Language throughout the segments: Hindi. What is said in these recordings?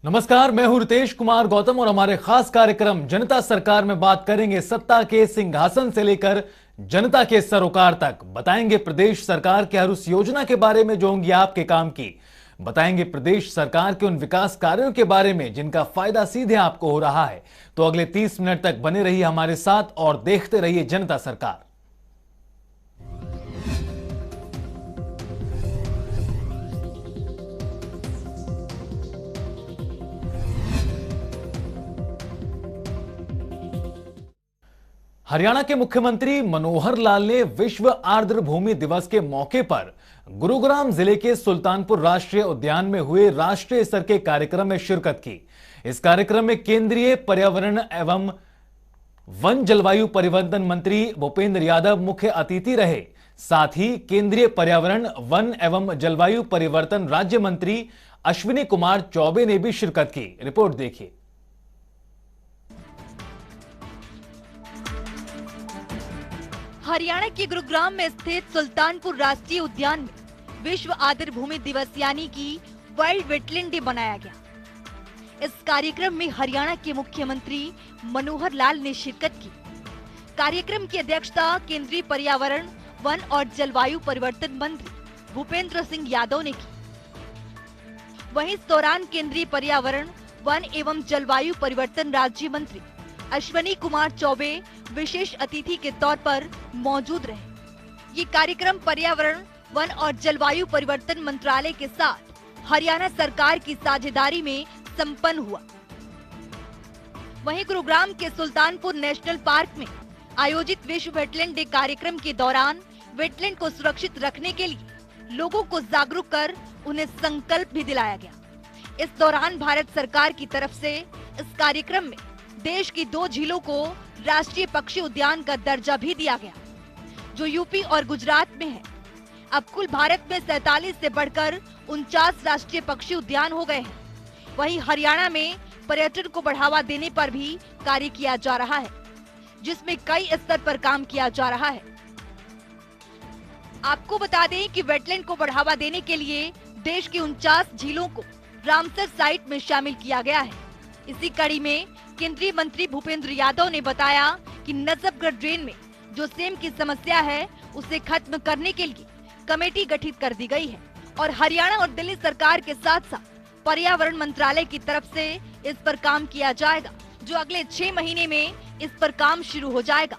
नमस्कार, मैं हूं रितेश कुमार गौतम और हमारे खास कार्यक्रम जनता सरकार में बात करेंगे सत्ता के सिंहासन से लेकर जनता के सरोकार तक। बताएंगे प्रदेश सरकार की हर उस योजना के बारे में जो होंगी आपके काम की। बताएंगे प्रदेश सरकार के उन विकास कार्यों के बारे में जिनका फायदा सीधे आपको हो रहा है। तो अगले 30 मिनट तक बने रहिए हमारे साथ और देखते रहिए जनता सरकार। हरियाणा के मुख्यमंत्री मनोहर लाल ने विश्व आर्द्र भूमि दिवस के मौके पर गुरुग्राम जिले के सुल्तानपुर राष्ट्रीय उद्यान में हुए राष्ट्रीय स्तर के कार्यक्रम में शिरकत की। इस कार्यक्रम में केंद्रीय पर्यावरण एवं वन जलवायु परिवर्तन मंत्री भूपेंद्र यादव मुख्य अतिथि रहे। साथ ही केंद्रीय पर्यावरण वन एवं जलवायु परिवर्तन राज्य मंत्री अश्विनी कुमार चौबे ने भी शिरकत की। रिपोर्ट देखिए। हरियाणा के गुरुग्राम में स्थित सुल्तानपुर राष्ट्रीय उद्यान में विश्व आर्द्र भूमि दिवस यानी कि वर्ल्ड वेटलैंड डे मनाया गया। इस कार्यक्रम में हरियाणा के मुख्यमंत्री मनोहर लाल ने शिरकत की। कार्यक्रम की अध्यक्षता केंद्रीय पर्यावरण वन और जलवायु परिवर्तन मंत्री भूपेंद्र सिंह यादव ने की। वहीं इस दौरान केंद्रीय पर्यावरण वन एवं जलवायु परिवर्तन राज्य मंत्री अश्विनी कुमार चौबे विशेष अतिथि के तौर पर मौजूद रहे। ये कार्यक्रम पर्यावरण वन और जलवायु परिवर्तन मंत्रालय के साथ हरियाणा सरकार की साझेदारी में संपन्न हुआ। वहीं गुरुग्राम के सुल्तानपुर नेशनल पार्क में आयोजित विश्व वेटलैंड डे कार्यक्रम के दौरान वेटलैंड को सुरक्षित रखने के लिए लोगों को जागरूक कर उन्हें संकल्प भी दिलाया गया। इस दौरान भारत सरकार की तरफ से इस कार्यक्रम में देश की 2 झीलों को राष्ट्रीय पक्षी उद्यान का दर्जा भी दिया गया, जो यूपी और गुजरात में है। अब कुल भारत में 47 से बढ़कर 49 राष्ट्रीय पक्षी उद्यान हो गए हैं। वहीं हरियाणा में पर्यटन को बढ़ावा देने पर भी कार्य किया जा रहा है, जिसमें कई स्तर पर काम किया जा रहा है। आपको बता दें कि वेटलैंड को बढ़ावा देने के लिए देश की 49 झीलों को रामसर साइट में शामिल किया गया है। इसी कड़ी में केंद्रीय मंत्री भूपेंद्र यादव ने बताया कि नजफगढ़ ड्रेन में जो सेम की समस्या है उसे खत्म करने के लिए कमेटी गठित कर दी गई है और हरियाणा और दिल्ली सरकार के साथ साथ पर्यावरण मंत्रालय की तरफ से इस पर काम किया जाएगा, जो अगले 6 महीने में इस पर काम शुरू हो जाएगा,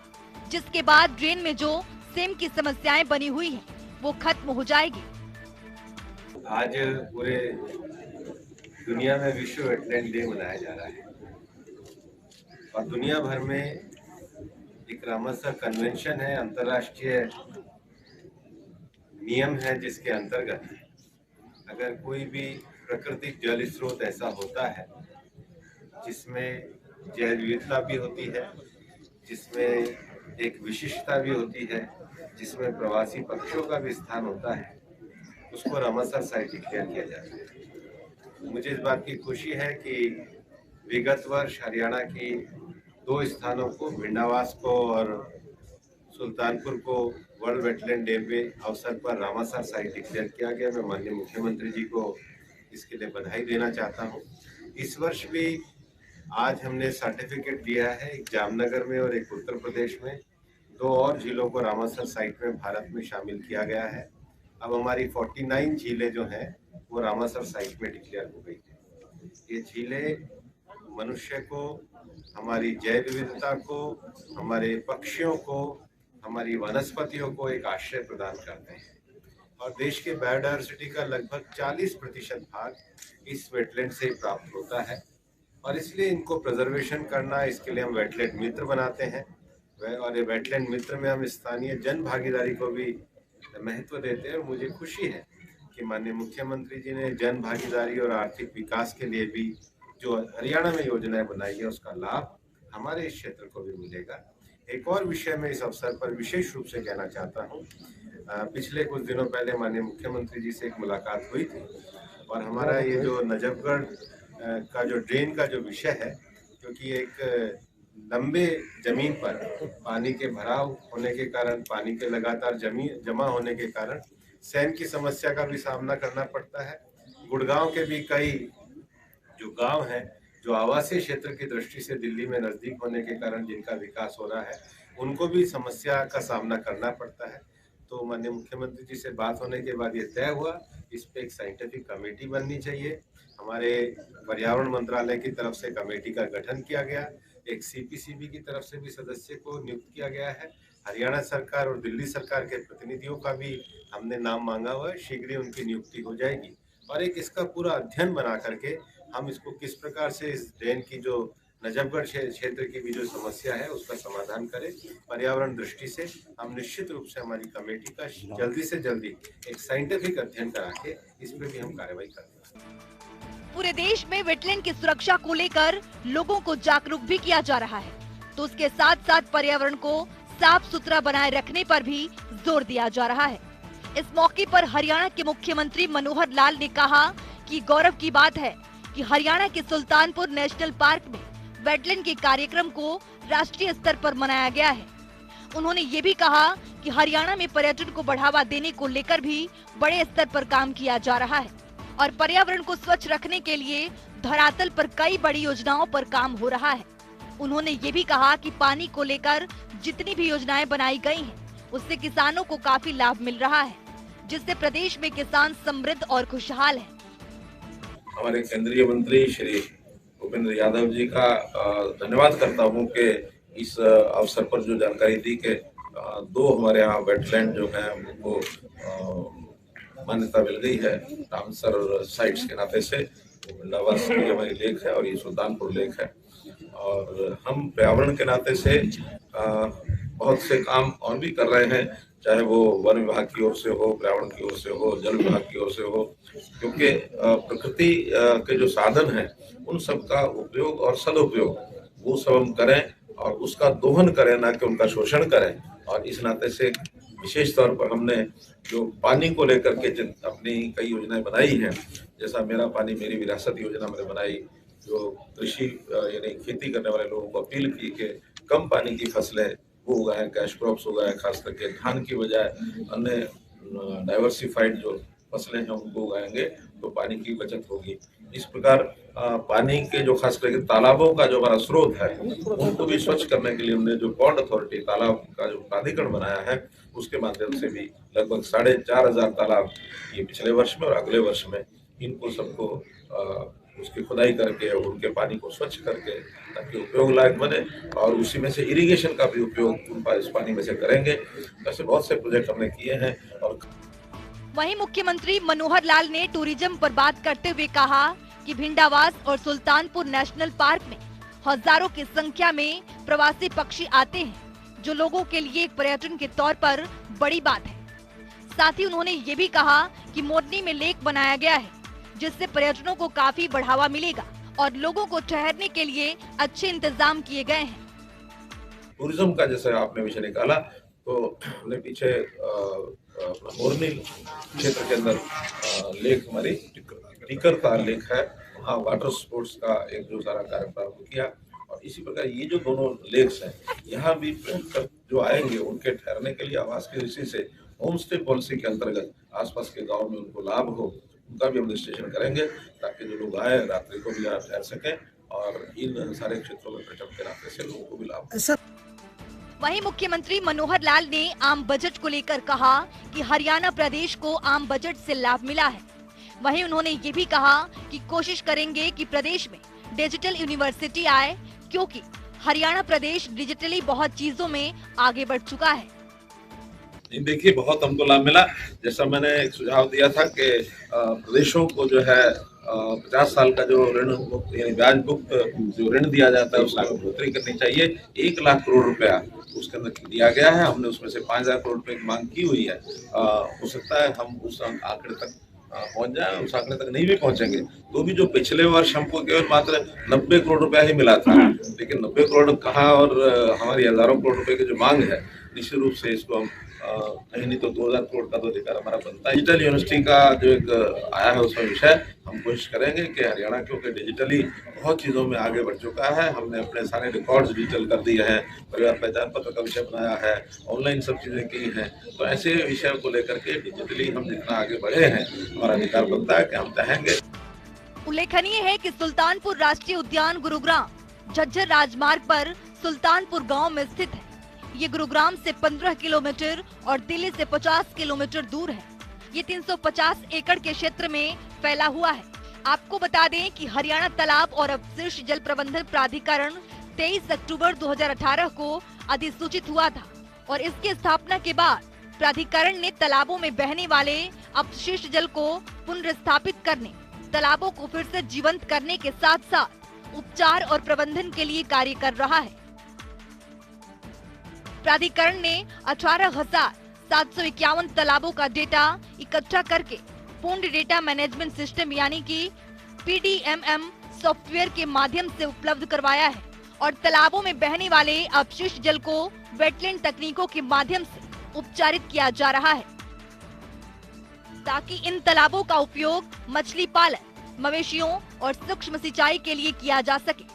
जिसके बाद ड्रेन में जो सेम की समस्याएं बनी हुई है वो खत्म हो जाएगी। आज पूरे दुनिया में विश्व वेटलैंड डे मनाया जा रहा है और दुनिया भर में एक रामसर कन्वेंशन है, अंतर्राष्ट्रीय नियम है, जिसके अंतर्गत अगर कोई भी प्राकृतिक जल स्रोत ऐसा होता है जिसमें जैव विविधता भी होती है, जिसमें एक विशिष्टता भी होती है, जिसमें प्रवासी पक्षियों का भी स्थान होता है, उसको रामसर साइट डिक्लेयर किया जाता है। मुझे इस बात की खुशी है कि विगत वर्ष हरियाणा की 2 स्थानों को, भिंडावास को और सुल्तानपुर को वर्ल्ड वेटलैंड डे पे अवसर पर रामसर साइट डिक्लेयर किया गया। मैं माननीय मुख्यमंत्री जी को इसके लिए बधाई देना चाहता हूँ। इस वर्ष भी आज हमने सर्टिफिकेट दिया है, एक जामनगर में और एक उत्तर प्रदेश में। 2 और झीलों को रामसर साइट में भारत में शामिल किया गया है। अब हमारी 49 झीलें जो हैं वो रामसर साइट में डिक्लेयर हो गई है। ये झीलें मनुष्य को, हमारी जैव विविधता को, हमारे पक्षियों को, हमारी वनस्पतियों को एक आश्रय प्रदान करते हैं और देश के बायोडायवर्सिटी का लगभग 40% भाग इस वेटलैंड से प्राप्त होता है और इसलिए इनको प्रिजर्वेशन करना, इसके लिए हम वेटलैंड मित्र बनाते हैं और ये वेटलैंड मित्र में हम स्थानीय जन भागीदारी को भी महत्व देते हैं। और मुझे खुशी है कि माननीय मुख्यमंत्री जी ने जन भागीदारी और आर्थिक विकास के लिए भी जो हरियाणा में योजनाएं बनाई है उसका लाभ हमारे इस क्षेत्र को भी मिलेगा। एक और विषय में इस अवसर पर विशेष रूप से कहना चाहता हूँ। पिछले कुछ दिनों पहले माननीय मुख्यमंत्री जी से एक मुलाकात हुई थी और हमारा ये जो नजफगढ़ का जो ड्रेन का जो विषय है, क्योंकि एक लंबे जमीन पर पानी के भराव होने के कारण, पानी के लगातार जमा होने के कारण सैम की समस्या का भी सामना करना पड़ता है। गुड़गांव के भी कई जो गांव हैं, जो आवासीय क्षेत्र की दृष्टि से दिल्ली में नजदीक होने के कारण जिनका विकास हो रहा है, उनको भी समस्या का सामना करना पड़ता है। तो माननीय मुख्यमंत्री जी से बात होने के बाद ये तय हुआ, इस पे एक साइंटिफिक कमेटी बननी चाहिए। हमारे पर्यावरण मंत्रालय की तरफ से कमेटी का गठन किया गया, एक सीपीसीबी की तरफ से भी सदस्य को नियुक्त किया गया है। हरियाणा सरकार और दिल्ली सरकार के प्रतिनिधियों का भी हमने नाम मांगा हुआ है, शीघ्र ही उनकी नियुक्ति हो जाएगी और एक इसका पूरा अध्ययन बना करके हम इसको किस प्रकार से इस ड्रेन की जो नजफगढ़ क्षेत्र की भी जो समस्या है उसका समाधान करें। पर्यावरण दृष्टि से हम निश्चित रूप से हमारी कमेटी का जल्दी से जल्दी एक साइंटिफिक अध्ययन करा के इस पे भी हम कार्रवाई करेंगे। पूरे देश में वेटलैंड की सुरक्षा को लेकर लोगों को जागरूक भी किया जा रहा है, तो उसके साथ साथ पर्यावरण को साफ सुथरा बनाए रखने पर भी जोर दिया जा रहा है। इस मौके पर हरियाणा के मुख्यमंत्री मनोहर लाल ने कहा कि गौरव की बात है कि हरियाणा के सुल्तानपुर नेशनल पार्क में वेटलैंड के कार्यक्रम को राष्ट्रीय स्तर पर मनाया गया है। उन्होंने ये भी कहा कि हरियाणा में पर्यटन को बढ़ावा देने को लेकर भी बड़े स्तर पर काम किया जा रहा है और पर्यावरण को स्वच्छ रखने के लिए धरातल पर कई बड़ी योजनाओं पर काम हो रहा है। उन्होंने ये भी कहा कि पानी को लेकर जितनी भी योजनाएं बनाई गई हैं, उससे किसानों को काफी लाभ मिल रहा है, जिससे प्रदेश में किसान समृद्ध और खुशहाल है। हमारे केंद्रीय मंत्री श्री भूपेंद्र यादव जी का धन्यवाद करता हूं कि इस अवसर पर जो जानकारी दी कि दो हमारे यहाँ वेटलैंड जो है उनको मान्यता मिल गई है रामसर साइट्स के नाते से। बिंदावास की हमारी लेक है और ये सुल्तानपुर लेक है और हम पर्यावरण के नाते से बहुत से काम और भी कर रहे हैं, चाहे वो वन विभाग की ओर से हो, पर्यावरण की ओर से हो, जल विभाग की ओर से हो, क्योंकि प्रकृति के जो साधन हैं उन सब का उपयोग और सदुपयोग वो सब हम करें और उसका दोहन करें, ना कि उनका शोषण करें। और इस नाते से विशेष तौर पर हमने जो पानी को लेकर के अपनी कई योजनाएं बनाई हैं, जैसा मेरा पानी मेरी विरासत योजना मैंने बनाई, जो कृषि यानी खेती करने वाले लोगों को अपील की कि कम पानी की फसलें वो उगाएं, कैश क्रॉप्स उगाएं, खास करके धान की बजाय अन्य डाइवर्सिफाइड जो फसलें हैं उनको उगाएंगे तो पानी की बचत होगी। इस प्रकार पानी के जो खास करके तालाबों का जो हमारा स्रोत है उनको भी स्वच्छ करने के लिए हमने जो पॉन्ड अथॉरिटी तालाब का जो प्राधिकरण बनाया है उसके माध्यम से भी लगभग 4,500 तालाब ये पिछले वर्ष में और अगले वर्ष में इनको सबको उसकी खुदाई करके और उनके पानी को स्वच्छ करके ताकि उपयोग लायक बने और उसी में से इरिगेशन का भी उपयोग इस पानी में से करेंगे। ऐसे बहुत से प्रोजेक्ट हमने किए हैं। और वहीं मुख्यमंत्री मनोहर लाल ने टूरिज्म पर बात करते हुए कहा कि भिंडावास और सुल्तानपुर नेशनल पार्क में हजारों की संख्या में प्रवासी पक्षी आते हैं, जो लोगों के लिए एक पर्यटन के तौर पर बड़ी बात है। साथ ही उन्होंने ये भी कहा कि मोरनी में लेक बनाया गया है, जिससे पर्यटनों को काफी बढ़ावा मिलेगा और लोगों को ठहरने के लिए अच्छे इंतजाम किए गए हैं। टूरिज्म का जैसे आपने विषय निकाला तो हमने पीछे मोरनी क्षेत्र के अंदर लेक हमारी टिकरतार लेक है, वहाँ वाटर स्पोर्ट्स का एक जो सारा कार्य प्रारंभ किया। और इसी प्रकार ये जो दोनों लेक्स हैं यहाँ भी पर्यटक जो आएंगे उनके ठहरने के लिए आवास की दृष्टि से होम स्टे पॉलिसी के अंतर्गत आसपास के गांव में उनको लाभ हो, उनका भी हम रजिस्ट्रेशन करेंगे ताकि जो लोग आए रात्रि को भी यहाँ ठहर सकें और इन सारे क्षेत्रों में पर्यटन के नाते से लोगों को भी लाभ हो। वहीं मुख्यमंत्री मनोहर लाल ने आम बजट को लेकर कहा कि हरियाणा प्रदेश को आम बजट से लाभ मिला है। वहीं उन्होंने ये भी कहा कि कोशिश करेंगे कि प्रदेश में डिजिटल यूनिवर्सिटी आए, क्योंकि हरियाणा प्रदेश डिजिटली बहुत चीजों में आगे बढ़ चुका है। देखिए बहुत हमको लाभ मिला। जैसा मैंने एक सुझाव दिया था कि प्रदेशों को जो है 50 साल का जो ऋण मुक्त यानी ब्याज मुक्त जो ऋण दिया जाता है उसमें बढ़ोतरी करनी चाहिए। 1 लाख करोड़ रुपया उसके अंदर दिया गया है। हमने उसमें से 5,000 करोड़ रुपए की मांग की हुई है। हो सकता है हम उस आंकड़े तक पहुंच जाए, उस आंकड़े तक नहीं भी पहुंचेंगे तो भी जो पिछले वर्ष हमको केवल मात्र 90 करोड़ रुपया ही मिला था, लेकिन 90 करोड़ कहाँ और हमारी हजारों करोड़ रुपए की जो मांग है निश्चित रूप से इसको हम कहीं नहीं तो 2,000 करोड़ का तो अधिकार हमारा बनता है। डिजिटल यूनिवर्सिटी का जो एक आया है उसमें विषय हम कोशिश करेंगे कि हरियाणा क्योंकि डिजिटली बहुत चीज़ों में आगे बढ़ चुका है, हमने अपने सारे रिकॉर्ड्स डिजिटल कर दिए हैं, परिवार पहचान पत्र का विषय बनाया है, ऑनलाइन सब चीज़ें की हैं। तो ऐसे विषयों को लेकर के डिजिटली हम जितना आगे बढ़े हैं हमारा अधिकार बनता है कि हम चाहेंगे। उल्लेखनीय है कि सुल्तानपुर राष्ट्रीय उद्यान गुरुग्राम झज्जर राजमार्ग पर सुल्तानपुर गांव में स्थित है। ये गुरुग्राम से 15 किलोमीटर और दिल्ली से 50 किलोमीटर दूर है। ये 350 एकड़ के क्षेत्र में फैला हुआ है। आपको बता दें कि हरियाणा तालाब और अपशिष्ट जल प्रबंधन प्राधिकरण 23 अक्टूबर 2018 को अधिसूचित हुआ था और इसकी स्थापना के बाद प्राधिकरण ने तालाबों में बहने वाले अपशिष्ट जल को पुनर्स्थापित करने, तालाबों को फिर से जीवंत करने के साथ साथ उपचार और प्रबंधन के लिए कार्य कर रहा है। प्राधिकरण ने 18,751 तालाबों का डेटा इकट्ठा करके पूर्ण डेटा मैनेजमेंट सिस्टम यानी कि PDMM सॉफ्टवेयर के माध्यम से उपलब्ध करवाया है और तालाबों में बहने वाले अपशिष्ट जल को वेटलैंड तकनीकों के माध्यम से उपचारित किया जा रहा है ताकि इन तालाबों का उपयोग मछली पालन, मवेशियों और सूक्ष्म सिंचाई के लिए किया जा सके।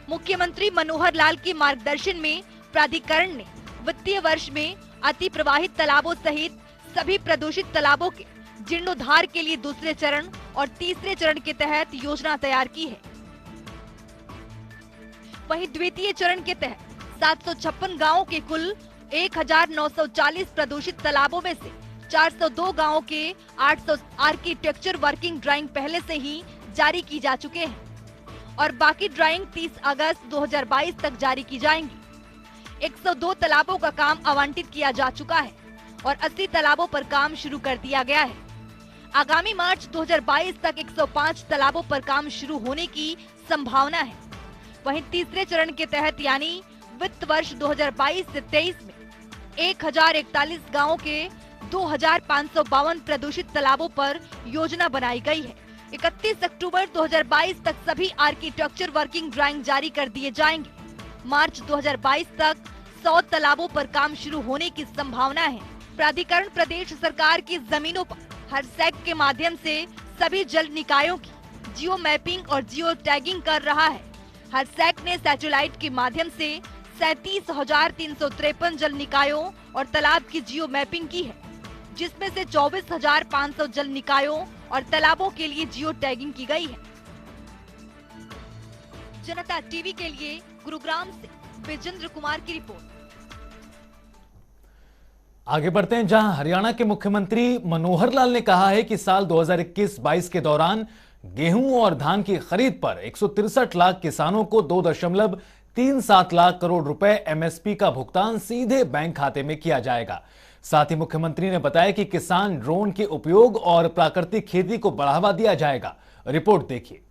मुख्यमंत्री मनोहर लाल के मार्गदर्शन में प्राधिकरण ने वित्तीय वर्ष में अति प्रवाहित तालाबों सहित सभी प्रदूषित तालाबों के जीर्णोद्धार के लिए दूसरे चरण और तीसरे चरण के तहत योजना तैयार की है। वहीं द्वितीय चरण के तहत 756 गांवों के कुल 1940 प्रदूषित तालाबों में से 402 गांवों के 800 आर्किटेक्चर वर्किंग ड्राइंग पहले से ही जारी की जा चुके हैं और बाकी ड्राइंग 30 अगस्त 2022 तक जारी की जाएंगी। 102 तालाबों का काम आवंटित किया जा चुका है और 80 तालाबों पर काम शुरू कर दिया गया है। आगामी मार्च 2022 तक 105 तालाबों पर काम शुरू होने की संभावना है। वहीं तीसरे चरण के तहत यानी वित्त वर्ष 2022 से 23 में 1041 गांवों के 2552 प्रदूषित तालाबों पर योजना बनाई गई है। 31 अक्टूबर 2022 तक सभी आर्किटेक्चर वर्किंग ड्राइंग जारी कर दिए जाएंगे। मार्च 2022 तक 100 तालाबों पर काम शुरू होने की संभावना है। प्राधिकरण प्रदेश सरकार की जमीनों पर हरसैक के माध्यम से सभी जल निकायों की जियो मैपिंग और जियो टैगिंग कर रहा है। हरसैक ने सैटेलाइट के माध्यम से 37,353 जल निकायों और तालाब की जियो मैपिंग की है, जिसमें से 24,500 जल निकायों और तालाबों के लिए जियो टैगिंग की गई है। जनता टीवी के लिए गुरुग्राम से विजेंद्र कुमार की रिपोर्ट। आगे बढ़ते हैं, जहां हरियाणा के मुख्यमंत्री मनोहर लाल ने कहा है कि साल 2021-22 के दौरान गेहूं और धान की खरीद पर 163 लाख किसानों को 2.37 लाख करोड़ रुपए एमएसपी का भुगतान सीधे बैंक खाते में किया जाएगा। साथ ही मुख्यमंत्री ने बताया कि किसान ड्रोन के उपयोग और प्राकृतिक खेती को बढ़ावा दिया जाएगा। रिपोर्ट देखिए।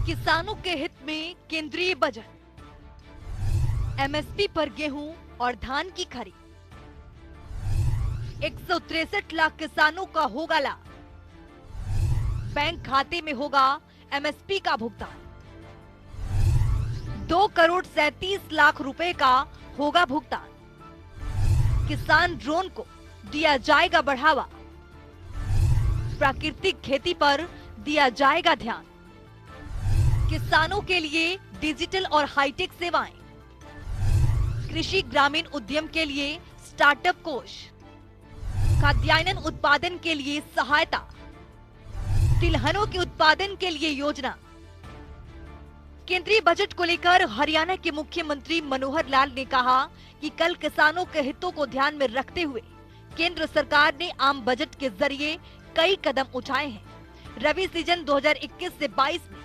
किसानों के हित में केंद्रीय बजट, एमएसपी पर गेहूं और धान की खरीद, 163 लाख किसानों का होगा लाभ, बैंक खाते में होगा एमएसपी का भुगतान, 2.37 लाख रुपए का होगा भुगतान, किसान ड्रोन को दिया जाएगा बढ़ावा, प्राकृतिक खेती पर दिया जाएगा ध्यान, किसानों के लिए डिजिटल और हाईटेक सेवाएं, कृषि ग्रामीण उद्यम के लिए स्टार्टअप कोष, खाद्यान्न उत्पादन के लिए सहायता, तिलहनों के उत्पादन के लिए योजना। केंद्रीय बजट को लेकर हरियाणा के मुख्यमंत्री मनोहर लाल ने कहा कि कल किसानों के हितों को ध्यान में रखते हुए केंद्र सरकार ने आम बजट के जरिए कई कदम उठाए हैं। रबी सीजन 2021 से 22 में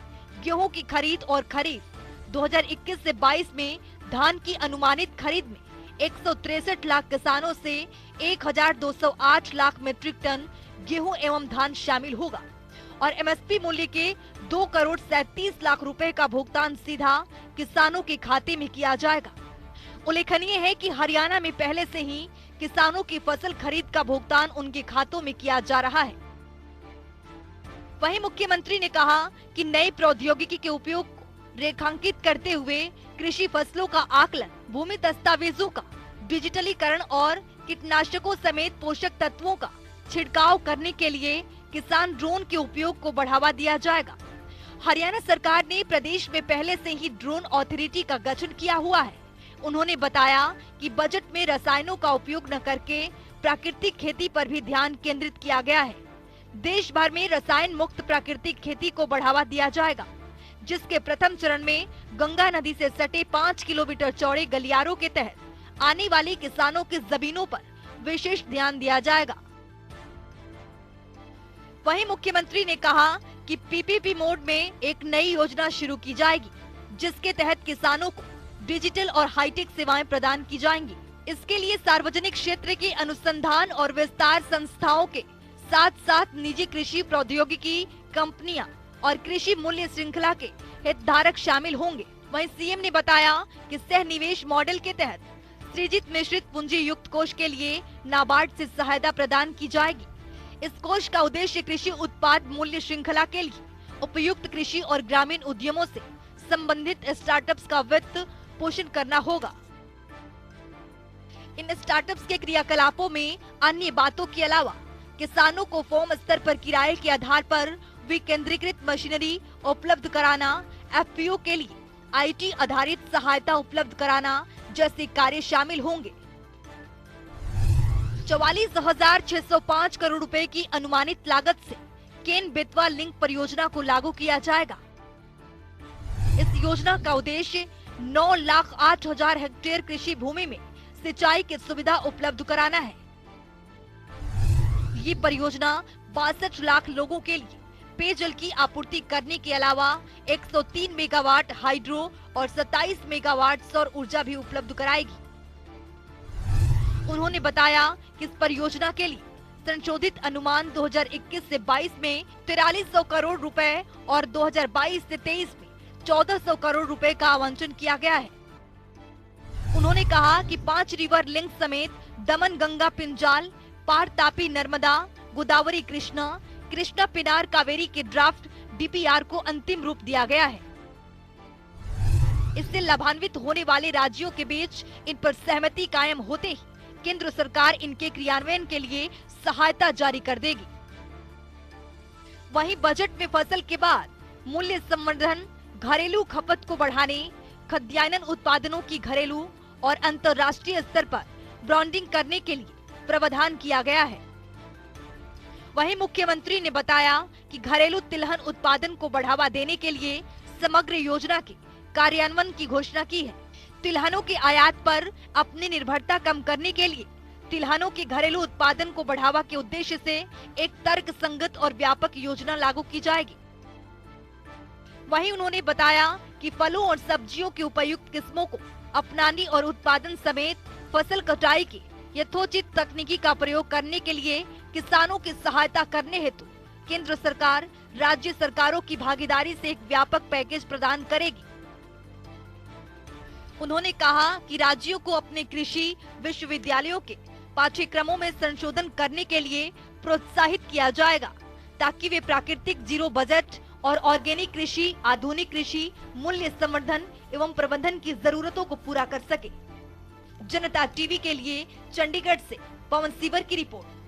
गेहूं की खरीद और खरीफ, 2021 से 22 में धान की अनुमानित खरीद में 163 लाख किसानों से 1,208 लाख मीट्रिक टन गेहूं एवं धान शामिल होगा और एमएसपी मूल्य के 2.37 लाख रुपए का भुगतान सीधा किसानों के खाते में किया जाएगा। उल्लेखनीय है कि हरियाणा में पहले से ही किसानों की फसल खरीद का भुगतान उनके खातों में किया जा रहा है। वहीं मुख्यमंत्री ने कहा कि नई प्रौद्योगिकी के उपयोग को रेखांकित करते हुए कृषि फसलों का आकलन, भूमि दस्तावेजों का डिजिटलीकरण और कीटनाशकों समेत पोषक तत्वों का छिड़काव करने के लिए किसान ड्रोन के उपयोग को बढ़ावा दिया जाएगा। हरियाणा सरकार ने प्रदेश में पहले से ही ड्रोन अथॉरिटी का गठन किया हुआ है। उन्होंने बताया कि बजट में रसायनों का उपयोग न करके प्राकृतिक खेती पर भी ध्यान केंद्रित किया गया है। देश भर में रसायन मुक्त प्राकृतिक खेती को बढ़ावा दिया जाएगा, जिसके प्रथम चरण में गंगा नदी से सटे 5 किलोमीटर चौड़े गलियारों के तहत आने वाले किसानों की जमीनों पर विशेष ध्यान दिया जाएगा। वहीं मुख्यमंत्री ने कहा कि पीपीपी मोड में एक नई योजना शुरू की जाएगी, जिसके तहत किसानों को डिजिटल और हाईटेक सेवाएं प्रदान की जाएंगी। इसके लिए सार्वजनिक क्षेत्र के अनुसंधान और विस्तार संस्थाओं के साथ साथ निजी कृषि प्रौद्योगिकी कंपनियां और कृषि मूल्य श्रृंखला के हितधारक शामिल होंगे। वहीं सीएम ने बताया कि सह निवेश मॉडल के तहत सृजित मिश्रित पूंजी युक्त कोष के लिए नाबार्ड से सहायता प्रदान की जाएगी। इस कोष का उद्देश्य कृषि उत्पाद मूल्य श्रृंखला के लिए उपयुक्त कृषि और ग्रामीण उद्यमों से संबंधित स्टार्टअप्स का वित्त पोषण करना होगा। इन स्टार्टअप्स के क्रियाकलापों में अन्य बातों के अलावा किसानों को फॉर्म स्तर पर किराए के आधार पर विकेंद्रीकृत मशीनरी उपलब्ध कराना, एफपीओ के लिए आईटी आधारित सहायता उपलब्ध कराना जैसे कार्य शामिल होंगे। 44,605 करोड़ रुपए की अनुमानित लागत से केन बेतवा लिंक परियोजना को लागू किया जाएगा। इस योजना का उद्देश्य 9,08,000 हेक्टेयर कृषि भूमि में सिंचाई की सुविधा उपलब्ध कराना है। ये परियोजना 62 लाख लोगों के लिए पेयजल की आपूर्ति करने के अलावा 103 मेगावाट हाइड्रो और 27 मेगावाट सौर ऊर्जा भी उपलब्ध कराएगी। उन्होंने बताया कि इस परियोजना के लिए संशोधित अनुमान 2021 से 22 में 4300 करोड़ रुपए और 2022 से 23 में 1400 करोड़ रुपए का आवंटन किया गया है। उन्होंने कहा कि 5 रिवर लिंक समेत दमन गंगा पिंजाल, पार तापी नर्मदा, गोदावरी कृष्णा, कृष्णा पिनार कावेरी के ड्राफ्ट डीपीआर को अंतिम रूप दिया गया है। इससे लाभान्वित होने वाले राज्यों के बीच इन पर सहमति कायम होते ही केंद्र सरकार इनके क्रियान्वयन के लिए सहायता जारी कर देगी। वहीं बजट में फसल के बाद मूल्य संवर्धन, घरेलू खपत को बढ़ाने, खाद्यान्न उत्पादनों की घरेलू और अंतर्राष्ट्रीय स्तर पर ब्रांडिंग करने के लिए प्रावधान किया गया है। वहीं मुख्यमंत्री ने बताया कि घरेलू तिलहन उत्पादन को बढ़ावा देने के लिए समग्र योजना के कार्यान्वयन की घोषणा की है। तिलहनों के आयात पर अपनी निर्भरता कम करने के लिए तिलहनों के घरेलू उत्पादन को बढ़ावा के उद्देश्य से एक तर्कसंगत और व्यापक योजना लागू की जाएगी। वहीं उन्होंने बताया कि फलों और सब्जियों की उपयुक्त किस्मों को अपनाने और उत्पादन समेत फसल कटाई की यथोचित तकनीकी का प्रयोग करने के लिए किसानों की सहायता करने हेतु केंद्र सरकार राज्य सरकारों की भागीदारी से एक व्यापक पैकेज प्रदान करेगी। उन्होंने कहा कि राज्यों को अपने कृषि विश्वविद्यालयों के पाठ्यक्रमों में संशोधन करने के लिए प्रोत्साहित किया जाएगा, ताकि वे प्राकृतिक जीरो बजट और ऑर्गेनिक कृषि, आधुनिक कृषि, मूल्य संवर्धन एवं प्रबंधन की जरूरतों को पूरा कर सके। जनता टीवी के लिए चंडीगढ़ से पवन सीवर की रिपोर्ट।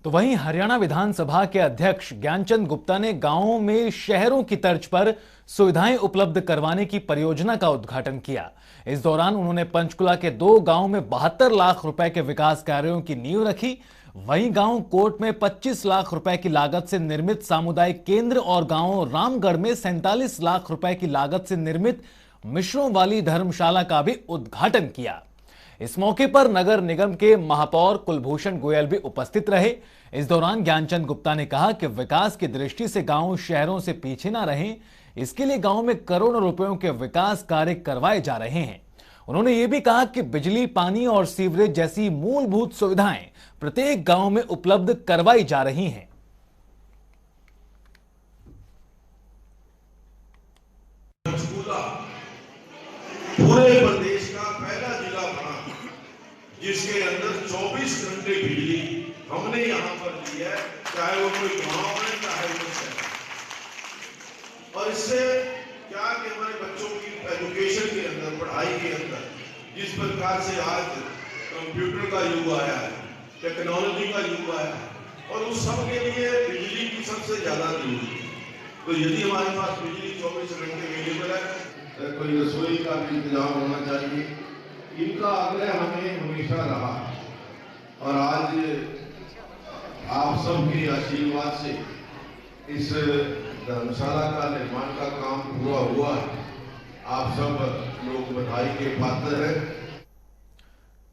तो वहीं हरियाणा विधानसभा के अध्यक्ष ज्ञानचंद गुप्ता ने गांवों में शहरों की तर्ज पर सुविधाएं उपलब्ध करवाने की परियोजना का उद्घाटन किया। इस दौरान उन्होंने पंचकुला के 2 गांवों में 72 लाख रुपए के विकास कार्यों की नींव रखी। वहीं गांव कोट में 25 लाख रुपए की लागत से निर्मित सामुदायिक केंद्र और गांव रामगढ़ में 47 लाख रुपए की लागत से निर्मित मिश्रों वाली धर्मशाला का भी उद्घाटन किया। इस मौके पर नगर निगम के महापौर कुलभूषण गोयल भी उपस्थित रहे। इस दौरान ज्ञानचंद गुप्ता ने कहा कि विकास की दृष्टि से गांव शहरों से पीछे न रहें, इसके लिए गांव में करोड़ों रुपयों के विकास कार्य करवाए जा रहे हैं। उन्होंने ये भी कहा कि बिजली, पानी और सीवरेज जैसी मूलभूत सुविधाएं प्रत्येक गांव में उपलब्ध करवाई जा रही हैं। पूरे प्रदेश का पहला जिला बना जिसके अंदर 24 घंटे बिजली हमने यहाँ पर दी है, चाहे वो कोई गांव है चाहे वो शहर। और इससे क्या कि हमारे बच्चों की एजुकेशन के अंदर, पढ़ाई के अंदर जिस प्रकार से आज कंप्यूटर का युग आया है, टेक्नोलॉजी का युग आया है, और उस सब के लिए बिजली की सबसे ज्यादा जरूरत है। तो यदि हमारे पास बिजली 24 घंटे अवेलेबल है, कोई रसोई का भी इंतजाम होना चाहिए। इनका आग्रह हमें हमेशा रहा और आज आप सबके आशीर्वाद से इस धर्मशाला का निर्माण का काम पूरा हुआ है। आप सब लोग बधाई के पात्र हैं।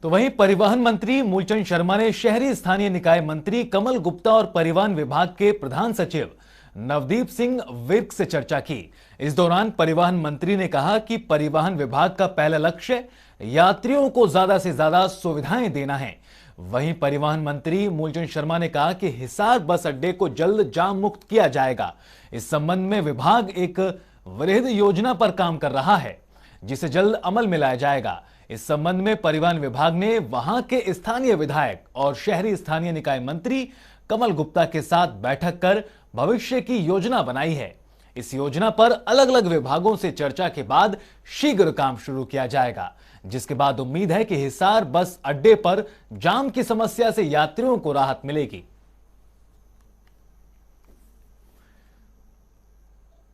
तो वहीं परिवहन मंत्री मूलचंद शर्मा ने शहरी स्थानीय निकाय मंत्री कमल गुप्ता और परिवहन विभाग के प्रधान सचिव नवदीप सिंह विर्क से चर्चा की। इस दौरान परिवहन मंत्री ने कहा कि परिवहन विभाग का पहला लक्ष्य यात्रियों को ज्यादा से ज्यादा सुविधाएं देना है। वहीं परिवहन मंत्री मूलचंद शर्मा ने कहा कि हिसार बस अड्डे को जल्द जाम मुक्त किया जाएगा। इस संबंध में विभाग एक वृहद योजना पर काम कर रहा है, जिसे जल्द अमल में लाया जाएगा। इस संबंध में परिवहन विभाग ने वहां के स्थानीय विधायक और शहरी स्थानीय निकाय मंत्री कमल गुप्ता के साथ बैठक कर भविष्य की योजना बनाई है। इस योजना पर अलग अलग विभागों से चर्चा के बाद शीघ्र काम शुरू किया जाएगा, जिसके बाद उम्मीद है कि हिसार बस अड्डे पर जाम की समस्या से यात्रियों को राहत मिलेगी।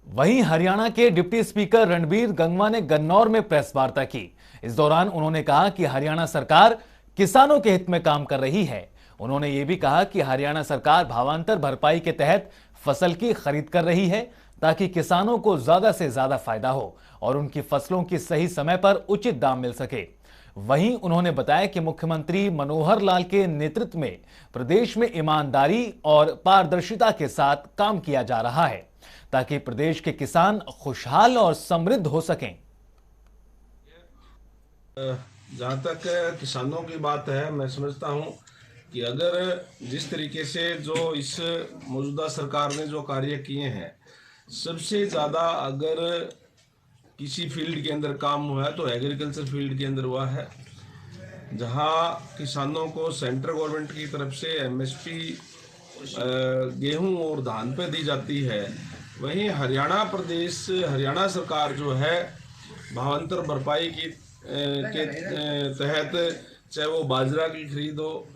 वहीं हरियाणा के डिप्टी स्पीकर रणबीर गंगवा ने गन्नौर में प्रेस वार्ता की। इस दौरान उन्होंने कहा कि हरियाणा सरकार किसानों के हित में काम कर रही है। उन्होंने ये भी कहा कि हरियाणा सरकार भावांतर भरपाई के तहत फसल की खरीद कर रही है, ताकि किसानों को ज्यादा से ज्यादा फायदा हो और उनकी फसलों की सही समय पर उचित दाम मिल सके। वहीं उन्होंने बताया कि मुख्यमंत्री मनोहर लाल के नेतृत्व में प्रदेश में ईमानदारी और पारदर्शिता के साथ काम किया जा रहा है, ताकि प्रदेश के किसान खुशहाल और समृद्ध हो सकें। जहाँ तक किसानों की बात है, मैं समझता हूँ कि अगर जिस तरीके से जो इस मौजूदा सरकार ने जो कार्य किए हैं, सबसे ज़्यादा अगर किसी फील्ड के अंदर काम हुआ है तो एग्रीकल्चर फील्ड के अंदर हुआ है, जहाँ किसानों को सेंट्रल गवर्नमेंट की तरफ से एमएसपी गेहूं और धान पे दी जाती है। वहीं हरियाणा सरकार जो है भावांतर भरपाई के तहत, चाहे वो बाजरा की खरीद हो,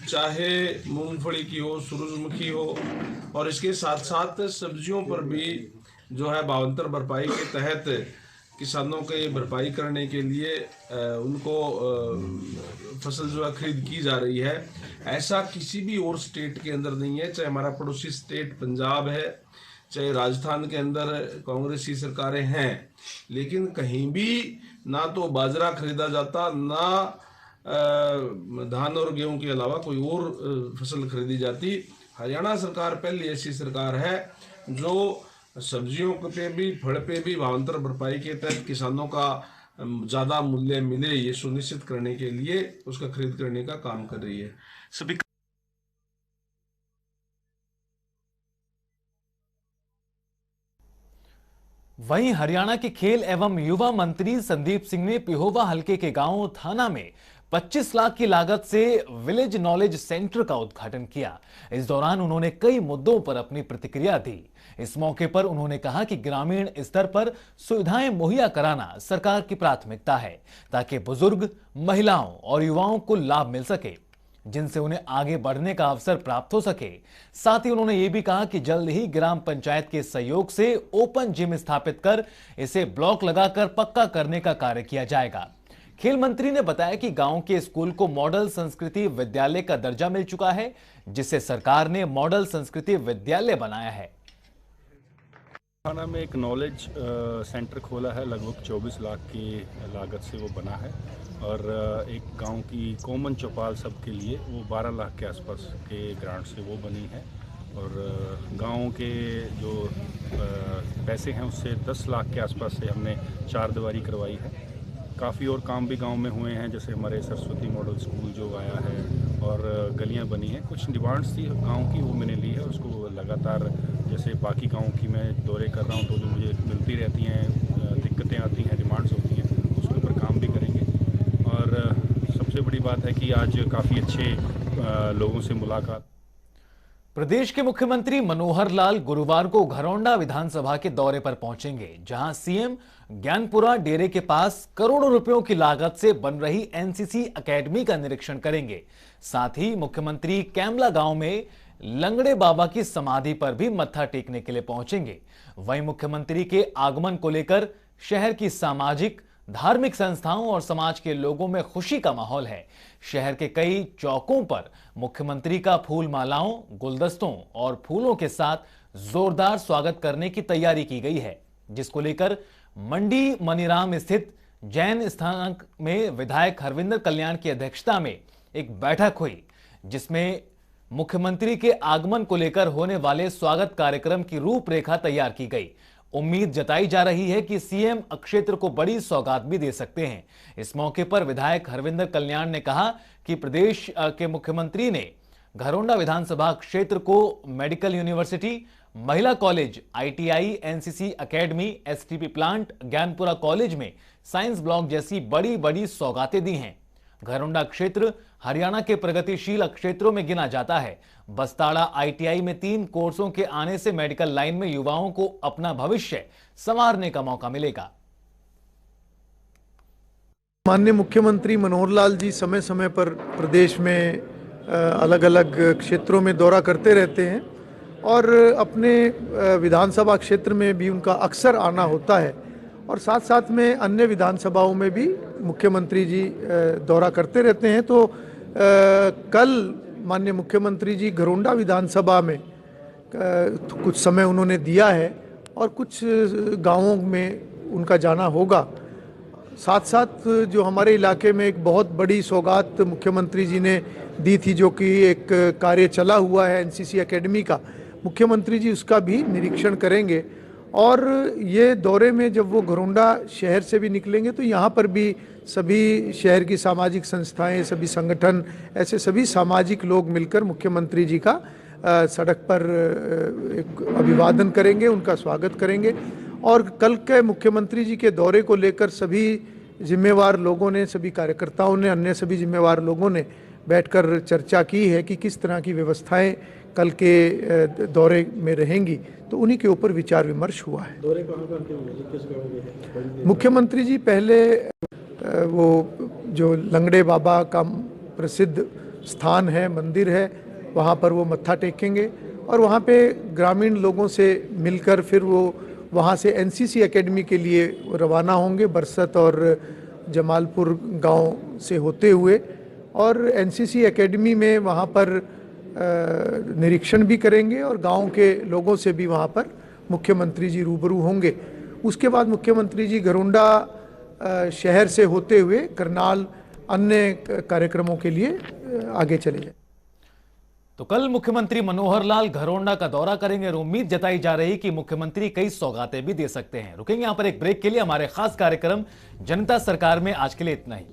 चाहे मूंगफली की हो, सूरजमुखी हो, और इसके साथ साथ सब्जियों पर भी जो है भावांतर भरपाई के तहत किसानों के भरपाई करने के लिए उनको फसल जो है खरीद की जा रही है। ऐसा किसी भी और स्टेट के अंदर नहीं है, चाहे हमारा पड़ोसी स्टेट पंजाब है, चाहे राजस्थान के अंदर कांग्रेसी सरकारें हैं, लेकिन कहीं भी ना तो बाजरा खरीदा जाता, ना धान और गेहूं के अलावा कोई और फसल खरीदी जाती। हरियाणा सरकार पहली ऐसी सरकार है जो सब्जियों पे भी, फल पे भी भावांतर भरपाई के तहत किसानों का ज़्यादा मूल्य मिले, ये सुनिश्चित करने के लिए उसका खरीद करने का काम कर रही है। सभी वहीं हरियाणा के खेल एवं युवा मंत्री संदीप सिंह ने पिहोवा हलके के गांव थाना में 25 लाख की लागत से विलेज नॉलेज सेंटर का उद्घाटन किया। इस दौरान उन्होंने कई मुद्दों पर अपनी प्रतिक्रिया दी। इस मौके पर उन्होंने कहा कि ग्रामीण स्तर पर सुविधाएं मुहैया कराना सरकार की प्राथमिकता है, ताकि बुजुर्ग, महिलाओं और युवाओं को लाभ मिल सके, जिनसे उन्हें आगे बढ़ने का अवसर प्राप्त हो सके। साथ ही उन्होंने ये भी कहा कि जल्द ही ग्राम पंचायत के सहयोग से ओपन जिम स्थापित कर इसे ब्लॉक लगाकर पक्का करने का कार्य किया जाएगा। खेल मंत्री ने बताया कि गांव के स्कूल को मॉडल संस्कृति विद्यालय का दर्जा मिल चुका है, जिसे सरकार ने मॉडल संस्कृति विद्यालय बनाया है। थाना में एक नॉलेज सेंटर खोला है, लगभग 24 लाख की लागत से वो बना है, और एक गांव की कॉमन चौपाल सबके लिए वो 12 लाख के आसपास के ग्रांट से वो बनी है, और गांव के जो पैसे हैं उससे 10 लाख के आसपास से हमने चार दीवारी करवाई है। काफ़ी और काम भी गांव में हुए हैं, जैसे हमारे सरस्वती मॉडल स्कूल जो आया है और गलियां बनी हैं। कुछ डिमांड्स थी गांव की, वो मैंने ली है, उसको लगातार जैसे बाकी गांव की मैं दौरे कर रहा हूं तो जो मुझे मिलती रहती हैं, दिक्कतें आती हैं, डिमांड्स होती हैं, उसके ऊपर काम भी करेंगे। और सबसे बड़ी बात है कि आज काफ़ी अच्छे लोगों से मुलाकात। प्रदेश के मुख्यमंत्री मनोहर लाल गुरुवार को घरौंडा विधानसभा के दौरे पर पहुंचेंगे, जहां सीएम ज्ञानपुरा डेरे के पास करोड़ों रुपयों की लागत से बन रही एनसीसी एकेडमी का निरीक्षण करेंगे। साथ ही मुख्यमंत्री कैमला गांव में लंगड़े बाबा की समाधि पर भी मत्था टेकने के लिए पहुंचेंगे। वहीं मुख्यमंत्री के आगमन को लेकर शहर की सामाजिक, धार्मिक संस्थाओं और समाज के लोगों में खुशी का माहौल है। शहर के कई चौकों पर मुख्यमंत्री का फूल मालाओं, गुलदस्तों और फूलों के साथ जोरदार स्वागत करने की तैयारी की गई है, जिसको लेकर मंडी मनीराम स्थित जैन स्थान में विधायक हरविंदर कल्याण की अध्यक्षता में एक बैठक हुई, जिसमें मुख्यमंत्री के आगमन को लेकर होने वाले स्वागत कार्यक्रम की रूपरेखा तैयार की गई। उम्मीद जताई जा रही है कि सीएम क्षेत्र को बड़ी सौगात भी दे सकते हैं। इस मौके पर विधायक हरविंदर कल्याण ने कहा कि प्रदेश के मुख्यमंत्री ने घरोंडा विधानसभा क्षेत्र को मेडिकल यूनिवर्सिटी, महिला college, ITI, NCC academy, STP plant, Gyanpura college में साइंस ब्लॉक जैसी बड़ी बड़ी सौगातें दी हैं। घरोंडा क्षेत्र हरियाणा के प्रगतिशील क्षेत्रों में गिना जाता है। बस्ताड़ा आईटीआई में 3 कोर्सों के आने से मेडिकल लाइन में युवाओं को अपना भविष्य संवारने का मौका मिलेगा। माननीय मुख्यमंत्री मनोहर लाल जी समय समय पर प्रदेश में अलग अलग क्षेत्रों में दौरा करते रहते हैं और अपने विधानसभा क्षेत्र में भी उनका अक्सर आना होता है और साथ साथ में अन्य विधानसभाओं में भी मुख्यमंत्री जी दौरा करते रहते हैं। तो कल माननीय मुख्यमंत्री जी घरोंडा विधानसभा में कुछ समय उन्होंने दिया है और कुछ गांवों में उनका जाना होगा। साथ साथ जो हमारे इलाके में एक बहुत बड़ी सौगात मुख्यमंत्री जी ने दी थी, जो कि एक कार्य चला हुआ है एनसीसी एकेडमी का, मुख्यमंत्री जी उसका भी निरीक्षण करेंगे। और ये दौरे में जब वो घरोंडा शहर से भी निकलेंगे तो यहाँ पर भी सभी शहर की सामाजिक संस्थाएं, सभी संगठन, ऐसे सभी सामाजिक लोग मिलकर मुख्यमंत्री जी का सड़क पर एक अभिवादन करेंगे, उनका स्वागत करेंगे। और कल के मुख्यमंत्री जी के दौरे को लेकर सभी जिम्मेवार लोगों ने, सभी कार्यकर्ताओं ने, अन्य सभी जिम्मेवार लोगों ने बैठकर चर्चा की है कि किस तरह की व्यवस्थाएं कल के दौरे में रहेंगी, तो उन्हीं के ऊपर विचार विमर्श हुआ है। दौरे कहाँ के किस गाँव के? मुख्यमंत्री जी पहले वो जो लंगड़े बाबा का प्रसिद्ध स्थान है, मंदिर है, वहाँ पर वो मत्था टेकेंगे और वहाँ पे ग्रामीण लोगों से मिलकर फिर वो वहाँ से एनसीसी एकेडमी के लिए रवाना होंगे, बरसत और जमालपुर गांव से होते हुए, और एनसीसी एकेडमी में वहाँ पर निरीक्षण भी करेंगे और गांव के लोगों से भी वहाँ पर मुख्यमंत्री जी रूबरू होंगे। उसके बाद मुख्यमंत्री जी घरोंडा शहर से होते हुए करनाल अन्य कार्यक्रमों के लिए आगे चले जाए। तो कल मुख्यमंत्री मनोहर लाल घरोंडा का दौरा करेंगे और उम्मीद जताई जा रही कि मुख्यमंत्री कई सौगातें भी दे सकते हैं। रुकेंगे यहां पर एक ब्रेक के लिए। हमारे खास कार्यक्रम जनता सरकार में आज के लिए इतना ही।